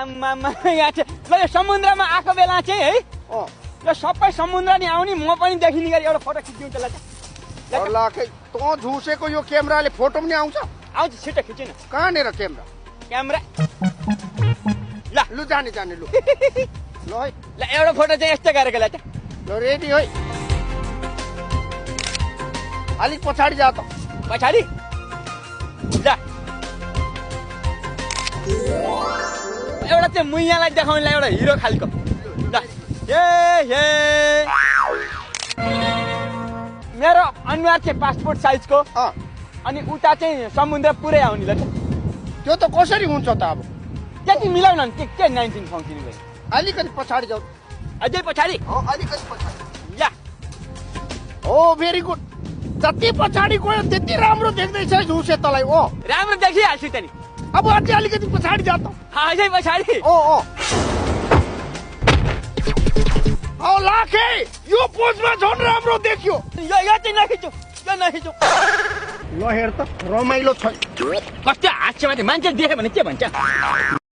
आम्मामा यहाँ चाहिँ ल यो समुद्रमा आएको बेला चाहिँ है यो सबै समुद्र नि आउने म पनि देखिने गरी एउटा फोटो खिच्दिउँ त्यसलाई चाहिँ ल तँ झुसेको यो क्यामेराले फोटो पनि आउँछ आउँछ छिटो खिच्नु कहाँनिर क्यामेरा क्यामेरा ल लु जाने लु ल है ल एउटा फोटो चाहिँ यस्तो गरेको ल ल रेडी है अलिक पछाडि जा त पछाडि ल एउटा चाहिँ मुइयालाई देखाउनलाई एउटा हिरो खालको ल ए मेरो अनुहार चाहिँ पासपोर्ट साइजको अनि उता चाहिँ समुद्र पुरै आउने ल त्यो त कसरी हुन्छ त अब त्यति मिलाउन नि के 19 फङ्क्सिनी भयो अलिकति पछाडि जाऊ अझै पछाडि अलिकति पछाडि या ओ भेरी गुड जति पछाडि गयो त्यति राम्रो देख्दैछ झुसे तँलाई राम्रो देखिहाल्छु त नि अब अझै अलिकति पछाडि जा त अझै पछाडि लाखे यो पोजमा झन् राम्रो देखियो यो चाहिँ नखिचो यो नखिचो ल हेर त रमाइलो छ कस्तो हास्यमाथि मान्छे देख्यो भने के भन्छ